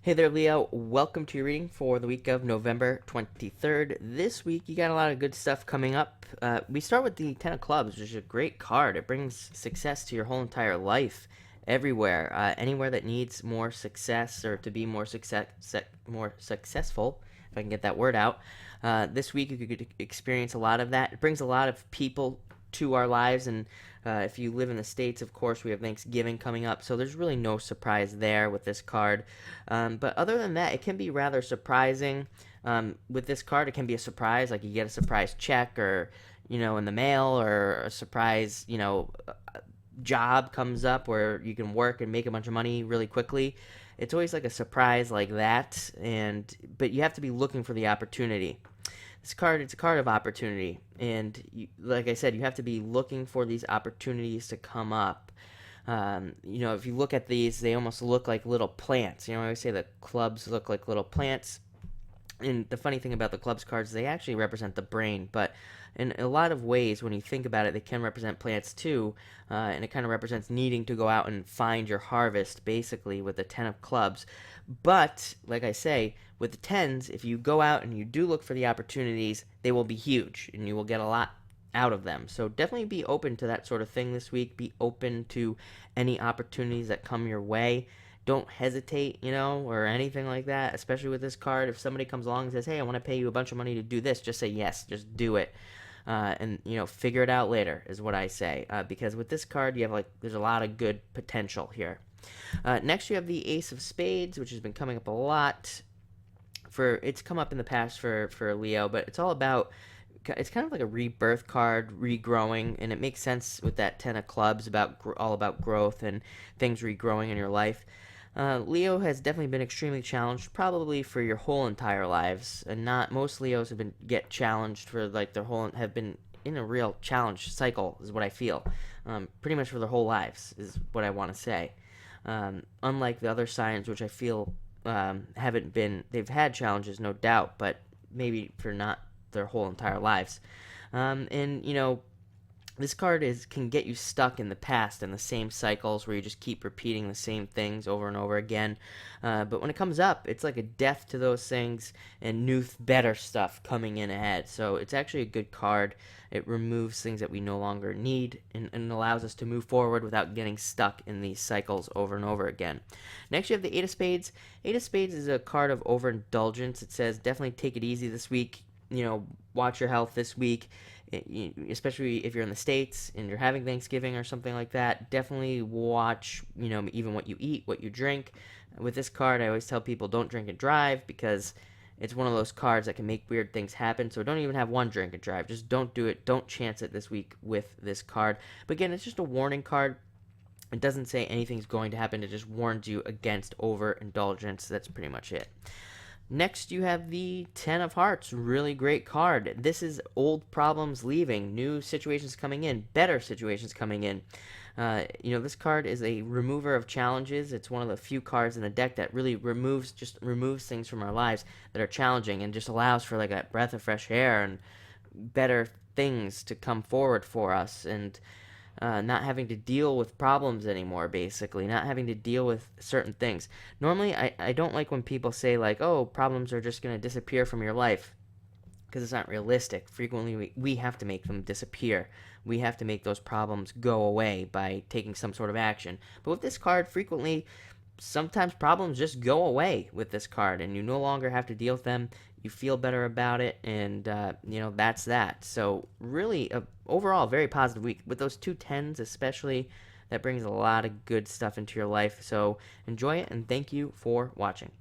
Hey there, Leo. Welcome to your reading for the week of November 23rd. This week, you got a lot of good stuff coming up. We start with the Ten of Clubs, which is a great card. It brings success to your whole entire life, everywhere. Anywhere that needs more success or to be more successful, if I can get that word out. This week, you could experience a lot of that. It brings a lot of people to our lives, and if you live in the States, of course, we have Thanksgiving coming up, so there's really no surprise there with this card. But other than that, it can be rather surprising. With this card, it can be a surprise, like you get a surprise check or, in the mail, or a surprise, job comes up where you can work and make a bunch of money really quickly. It's always like a surprise like that, but you have to be looking for the opportunity. This card, it's a card of opportunity, and like I said, you have to be looking for these opportunities to come up. If you look at these, they almost look like little plants. I always say that clubs look like little plants. And the funny thing about the clubs cards, they actually represent the brain, but in a lot of ways, when you think about it, they can represent plants too, and it kind of represents needing to go out and find your harvest, basically, with the Ten of Clubs. But, like I say, with the tens, if you go out and you do look for the opportunities, they will be huge, and you will get a lot out of them. So definitely be open to that sort of thing this week. Be open to any opportunities that come your way. Don't hesitate, or anything like that, especially with this card. If somebody comes along and says, hey, I want to pay you a bunch of money to do this, just say yes, just do it. And figure it out later is what I say, because with this card, you have there's a lot of good potential here. Next, you have the Ace of Spades, which has been coming up a lot. It's come up in the past for Leo, but it's it's kind of like a rebirth card, regrowing, and it makes sense with that Ten of Clubs, all about growth and things regrowing in your life. Leo has definitely been extremely challenged, probably for your whole entire lives, and not most Leos get challenged for have been in a real challenge cycle, is what I feel. Pretty much for their whole lives is what I want to say. Unlike the other signs, which I feel haven't been, they've had challenges, no doubt, but maybe for not their whole entire lives. This card can get you stuck in the past in the same cycles where you just keep repeating the same things over and over again. But when it comes up, it's like a death to those things and new, better stuff coming in ahead. So it's actually a good card. It removes things that we no longer need and allows us to move forward without getting stuck in these cycles over and over again. Next, you have the Eight of Spades. Eight of Spades is a card of overindulgence. It says definitely take it easy this week. Watch your health this week, especially if you're in the States and you're having Thanksgiving or something like that. Definitely watch, even what you eat, what you drink. With this card, I always tell people don't drink and drive, because it's one of those cards that can make weird things happen. So don't even have one drink and drive. Just don't do it. Don't chance it this week with this card. But again, it's just a warning card. It doesn't say anything's going to happen. It just warns you against overindulgence. That's pretty much it. Next, you have the Ten of Hearts. Really great card. This is old problems leaving, new situations coming in, better situations coming in. This card is a remover of challenges. It's one of the few cards in the deck that really removes things from our lives that are challenging, and just allows for like a breath of fresh air and better things to come forward for us, and not having to deal with problems anymore, basically, not having to deal with certain things. Normally, I don't like when people say, oh, problems are just going to disappear from your life, because it's not realistic. Frequently, we have to make them disappear. We have to make those problems go away by taking some sort of action. But with this card, sometimes problems just go away with this card, and you no longer have to deal with them. You feel better about it, and that's that. So really, overall, very positive week with those two tens, especially. That brings a lot of good stuff into your life. So enjoy it, and thank you for watching.